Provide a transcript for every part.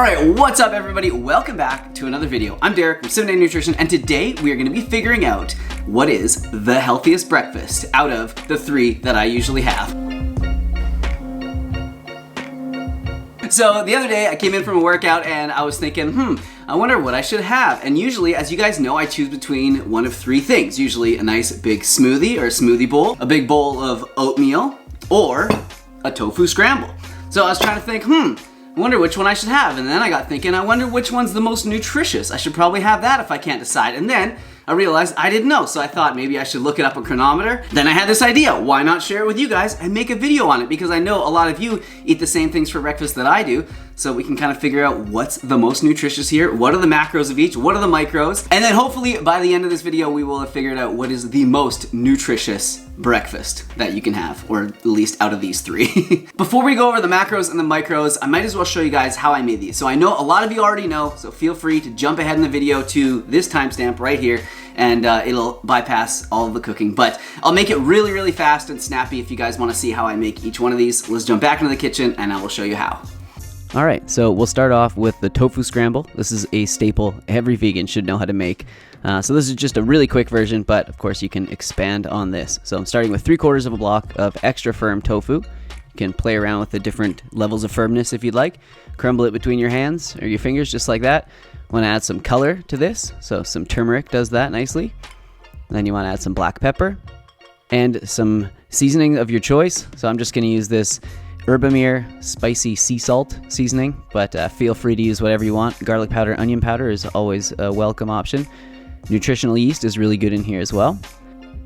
Alright, what's up everybody? Welcome back to another video. I'm Derek from Simnett Nutrition, and today we are going to be figuring out what is the healthiest breakfast out of the 3 that I usually have. So the other day I came in from a workout and I was thinking, I wonder what I should have. And usually, as you guys know, I choose between one of 3 things. Usually a nice big smoothie or a smoothie bowl, a big bowl of oatmeal, or a tofu scramble. So I was trying to think, I wonder which one I should have. And then I got thinking, I wonder which one's the most nutritious. I should probably have that if I can't decide. And then I realized I didn't know, so I thought maybe I should look it up on Chronometer. Then I had this idea, why not share it with you guys and make a video on it? Because I know a lot of you eat the same things for breakfast that I do, so we can kind of figure out what's the most nutritious here, what are the macros of each, what are the micros, and then hopefully by the end of this video we will have figured out what is the most nutritious breakfast that you can have, or at least out of these 3. Before we go over the macros and the micros, I might as well show you guys how I made these. So I know a lot of you already know, so feel free to jump ahead in the video to this timestamp right here, and it'll bypass all of the cooking. But I'll make it really, really fast and snappy if you guys want to see how I make each one of these. Let's jump back into the kitchen and I will show you how. Alright, so we'll start off with the tofu scramble. This is a staple every vegan should know how to make. So this is just a really quick version, but of course you can expand on this. So I'm starting with 3/4 of a block of extra firm tofu. You can play around with the different levels of firmness if you'd like. Crumble it between your hands or your fingers just like that. Want to add some color to this, so some turmeric does that nicely. And then you want to add some black pepper and some seasoning of your choice. So I'm just going to use this EBOOK spicy sea salt seasoning, but feel free to use whatever you want. Garlic powder, onion powder is always a welcome option. Nutritional yeast is really good in here as well.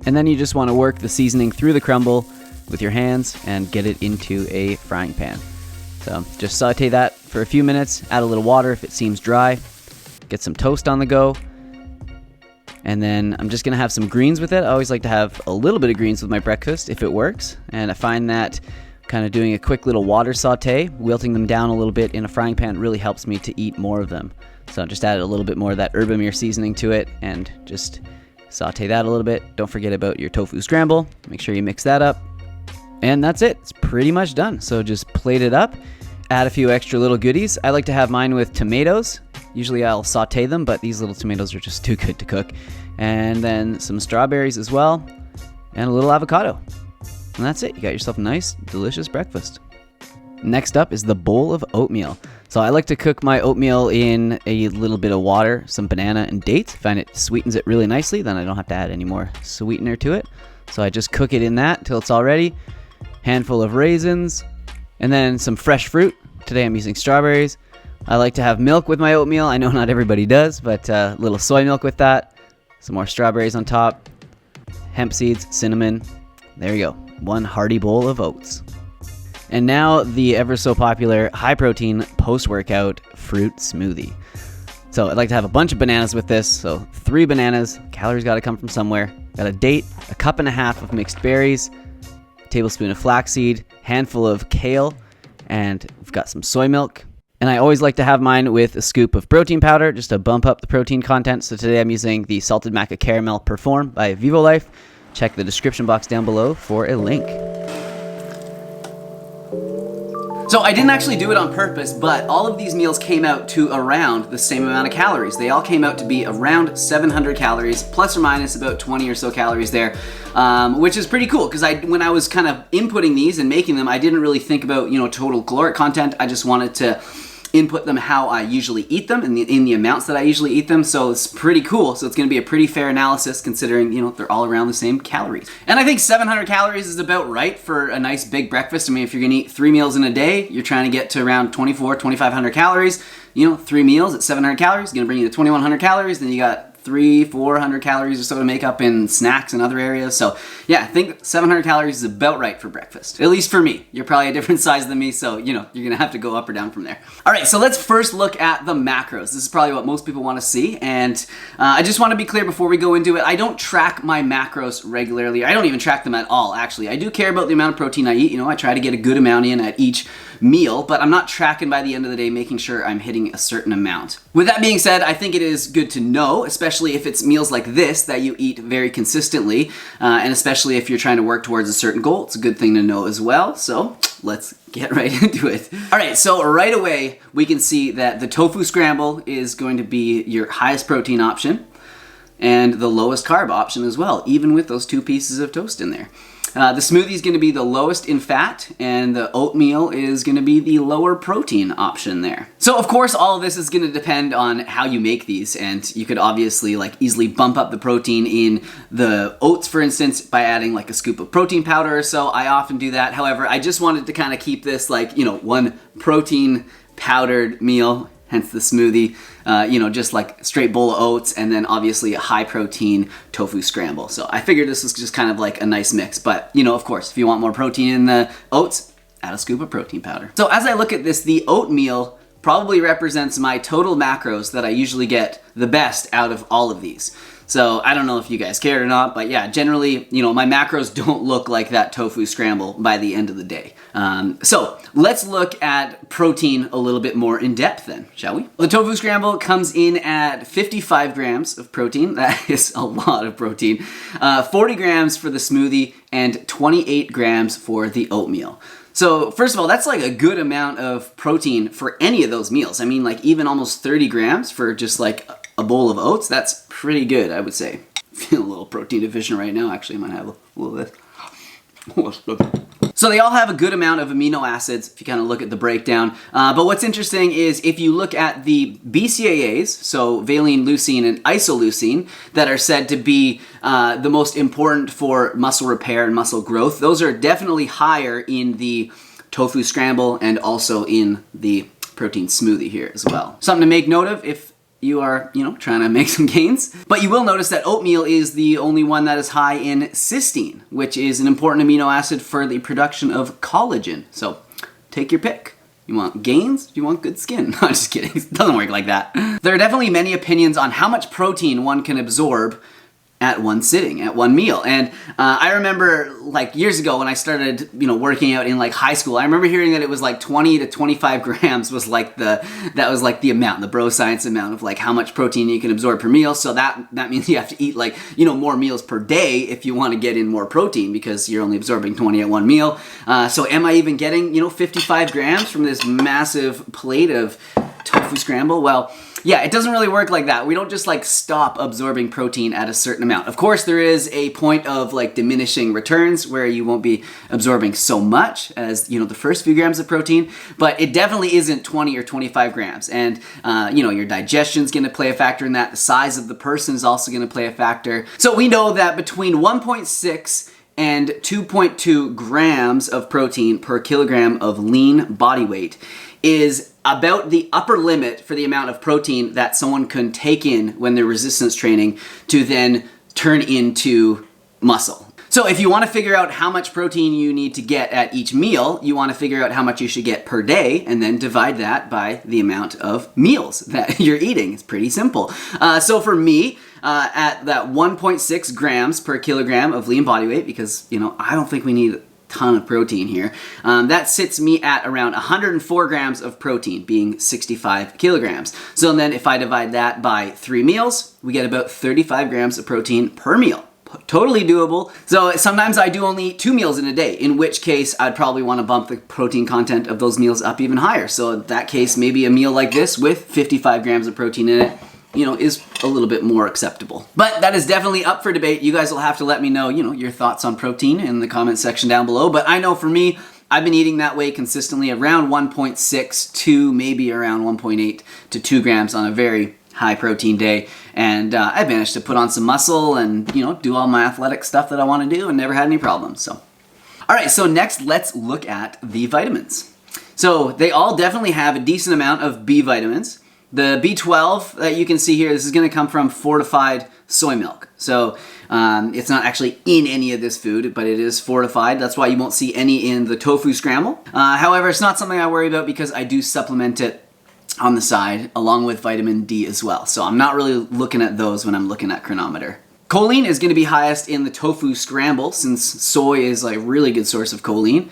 And then you just want to work the seasoning through the crumble with your hands and get it into a frying pan. So just saute that for a few minutes, add a little water if it seems dry, get some toast on the go, and then I'm just going to have some greens with it. I always like to have a little bit of greens with my breakfast if it works, and I find that kind of doing a quick little water saute, wilting them down a little bit in a frying pan really helps me to eat more of them. So just add a little bit more of that EBOOK seasoning to it and just saute that a little bit. Don't forget about your tofu scramble. Make sure you mix that up. And that's it. It's pretty much done. So just plate it up, add a few extra little goodies. I like to have mine with tomatoes. Usually I'll saute them, but these little tomatoes are just too good to cook. And then some strawberries as well, and a little avocado. And that's it. You got yourself a nice, delicious breakfast. Next up is the bowl of oatmeal. So I like to cook my oatmeal in a little bit of water, some banana and dates. I find it sweetens it really nicely, then I don't have to add any more sweetener to it. So I just cook it in that until it's all ready. Handful of raisins, and then some fresh fruit. Today I'm using strawberries. I like to have milk with my oatmeal. I know not everybody does, but a little soy milk with that. Some more strawberries on top. Hemp seeds, cinnamon. There you go. One hearty bowl of oats. And now the ever so popular high protein post-workout fruit smoothie. So I'd like to have a bunch of bananas with this. So 3 bananas, calories got to come from somewhere. Got a date, a 1.5 cups of mixed berries, a tablespoon of flaxseed, handful of kale, and we've got some soy milk. And I always like to have mine with a scoop of protein powder just to bump up the protein content. So today I'm using the Salted Maca Caramel Perform by VivoLife. Check the description box down below for a link. So I didn't actually do it on purpose, but all of these meals came out to around the same amount of calories. They all came out to be around 700 calories, plus or minus about 20 or so calories there, which is pretty cool because when I was kind of inputting these and making them, I didn't really think about, total caloric content. I just wanted to input them how I usually eat them in the amounts that I usually eat them. So it's pretty cool. So it's going to be a pretty fair analysis considering, they're all around the same calories. And I think 700 calories is about right for a nice big breakfast. I mean, if you're going to eat 3 meals in a day, you're trying to get to around 2,500 calories. 3 meals at 700 calories, going to bring you to 2,100 calories. Then you got 300-400 calories or so to make up in snacks and other areas. So yeah, I think 700 calories is about right for breakfast. At least for me. You're probably a different size than me, so you're gonna have to go up or down from there. All right, so let's first look at the macros. This is probably what most people want to see, and I just want to be clear before we go into it. I don't track my macros regularly. I don't even track them at all, actually. I do care about the amount of protein I eat. I try to get a good amount in at each meal, but I'm not tracking by the end of the day, making sure I'm hitting a certain amount. With that being said, I think it is good to know, especially if it's meals like this that you eat very consistently, and especially if you're trying to work towards a certain goal, it's a good thing to know as well. So let's get right into it. All right, so right away, we can see that the Tofu Scramble is going to be your highest protein option and the lowest carb option as well, even with those 2 pieces of toast in there. The smoothie is going to be the lowest in fat, and the oatmeal is going to be the lower protein option there. So of course, all of this is going to depend on how you make these, and you could obviously like easily bump up the protein in the oats, for instance, by adding like a scoop of protein powder or so. I often do that. However, I just wanted to kind of keep this like, you know, one protein powdered meal, hence the smoothie, you know, just like straight bowl of oats, and then obviously a high protein tofu scramble. So I figured this was just kind of like a nice mix, but you know, of course, if you want more protein in the oats, add a scoop of protein powder. So as I look at this, the oatmeal probably represents my total macros that I usually get the best out of all of these. So I don't know if you guys cared or not, but yeah, generally, you know, my macros don't look like that tofu scramble by the end of the day. So let's look at protein a little bit more in depth then, shall we? The tofu scramble comes in at 55 grams of protein. That is a lot of protein. 40 grams for the smoothie and 28 grams for the oatmeal. So first of all, that's like a good amount of protein for any of those meals. I mean, like even almost 30 grams for just like a bowl of oats, that's pretty good, I would say. Feel a little protein deficient right now. Actually, I might have a little bit. So they all have a good amount of amino acids if you kind of look at the breakdown. But what's interesting is if you look at the BCAAs, so valine, leucine, and isoleucine, that are said to be the most important for muscle repair and muscle growth, those are definitely higher in the tofu scramble and also in the protein smoothie here as well. Something to make note of if you are, you know, trying to make some gains. But you will notice that oatmeal is the only one that is high in cysteine, which is an important amino acid for the production of collagen. So take your pick. You want gains? Do you want good skin? I'm just kidding. It doesn't work like that. There are definitely many opinions on how much protein one can absorb at one sitting, at one meal. And I remember like years ago when I started, you know, working out in like high school, I remember hearing that it was like 20 to 25 grams was like the amount, the bro science amount of like how much protein you can absorb per meal. So that means you have to eat like, you know, more meals per day if you want to get in more protein because you're only absorbing 20 at one meal. So am I even getting, you know, 55 grams from this massive plate of tofu scramble? Well, yeah, it doesn't really work like that. We don't just like stop absorbing protein at a certain amount. Of course, there is a point of like diminishing returns where you won't be absorbing so much as, you know, the first few grams of protein, but it definitely isn't 20 or 25 grams. And, you know, your digestion's gonna play a factor in that. The size of the person is also gonna play a factor. So we know that between 1.6 and 2.2 grams of protein per kilogram of lean body weight is about the upper limit for the amount of protein that someone can take in when they're resistance training to then turn into muscle. So if you want to figure out how much protein you need to get at each meal, you want to figure out how much you should get per day and then divide that by the amount of meals that you're eating. It's pretty simple. So for me, at that 1.6 grams per kilogram of lean body weight, because, you know, I don't think we need ton of protein here. That sits me at around 104 grams of protein, being 65 kilograms. So then if I divide that by 3 meals, we get about 35 grams of protein per meal. Totally doable. So sometimes I do only eat 2 meals in a day, in which case I'd probably want to bump the protein content of those meals up even higher. So in that case, maybe a meal like this with 55 grams of protein in it, you know, is a little bit more acceptable. But that is definitely up for debate. You guys will have to let me know, you know, your thoughts on protein in the comment section down below. But I know for me, I've been eating that way consistently around 1.6 to maybe around 1.8 to 2 grams on a very high protein day. And I've managed to put on some muscle and, you know, do all my athletic stuff that I want to do and never had any problems. So, all right, so next let's look at the vitamins. So they all definitely have a decent amount of B vitamins. The B12 that you can see here, this is going to come from fortified soy milk. So it's not actually in any of this food, but it is fortified. That's why you won't see any in the tofu scramble. However, it's not something I worry about because I do supplement it on the side along with vitamin D as well. So I'm not really looking at those when I'm looking at Chronometer. Choline is going to be highest in the tofu scramble since soy is a really good source of choline.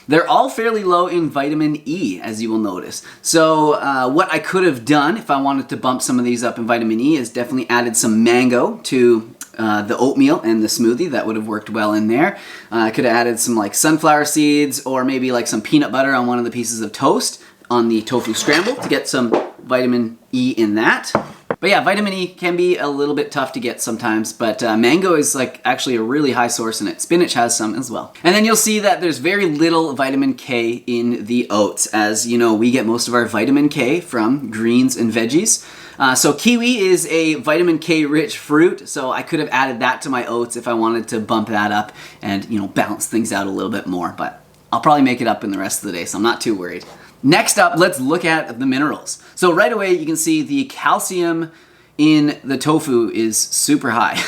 They're all fairly low in vitamin E, as you will notice. So what I could have done if I wanted to bump some of these up in vitamin E is definitely added some mango to the oatmeal and the smoothie. That would have worked well in there. I could have added some like sunflower seeds or maybe like some peanut butter on one of the pieces of toast on the tofu scramble to get some vitamin E in that. But yeah, vitamin E can be a little bit tough to get sometimes, but mango is like actually a really high source in it. Spinach has some as well. And then you'll see that there's very little vitamin K in the oats. As you know, we get most of our vitamin K from greens and veggies. So kiwi is a vitamin K rich fruit, so I could have added that to my oats if I wanted to bump that up and, you know, balance things out a little bit more, but I'll probably make it up in the rest of the day, so I'm not too worried. Next up, let's look at the minerals. So right away, you can see the calcium in the tofu is super high.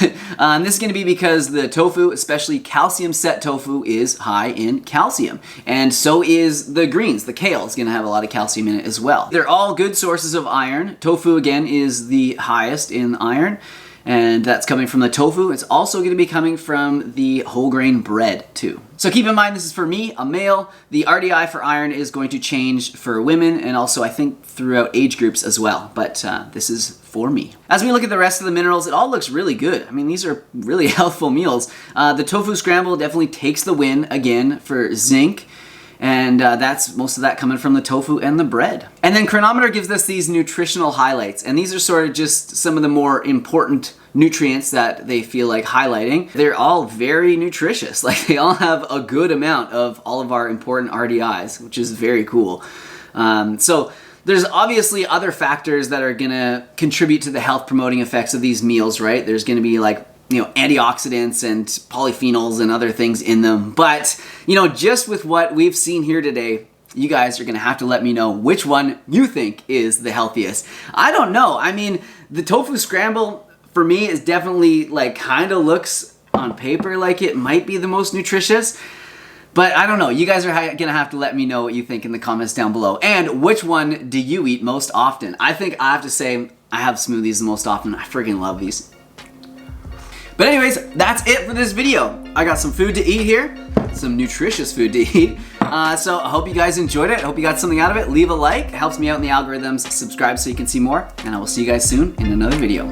This is going to be because the tofu, especially calcium set tofu, is high in calcium. And so is the greens. The kale is going to have a lot of calcium in it as well. They're all good sources of iron. Tofu, again, is the highest in iron. And that's coming from the tofu. It's also going to be coming from the whole grain bread too. So keep in mind, this is for me, a male. The RDI for iron is going to change for women and also I think throughout age groups as well. But this is for me. As we look at the rest of the minerals, it all looks really good. I mean, these are really healthful meals. The tofu scramble definitely takes the win again for zinc. And that's most of that coming from the tofu and the bread. And then Chronometer gives us these nutritional highlights. And these are sort of just some of the more important nutrients that they feel like highlighting. They're all very nutritious. Like they all have a good amount of all of our important RDIs, which is very cool. So there's obviously other factors that are gonna contribute to the health promoting effects of these meals, right? There's gonna be like, you know, antioxidants and polyphenols and other things in them. But, you know, just with what we've seen here today, you guys are gonna have to let me know which one you think is the healthiest. I don't know. I mean, the tofu scramble for me is definitely like kind of looks on paper like it might be the most nutritious. But I don't know. You guys are gonna have to let me know what you think in the comments down below. And which one do you eat most often? I think I have to say I have smoothies the most often. I freaking love these. But anyways, that's it for this video. I got some food to eat here, some nutritious food to eat. So I hope you guys enjoyed it. I hope you got something out of it. Leave a like, it helps me out in the algorithms. Subscribe so you can see more, and I will see you guys soon in another video.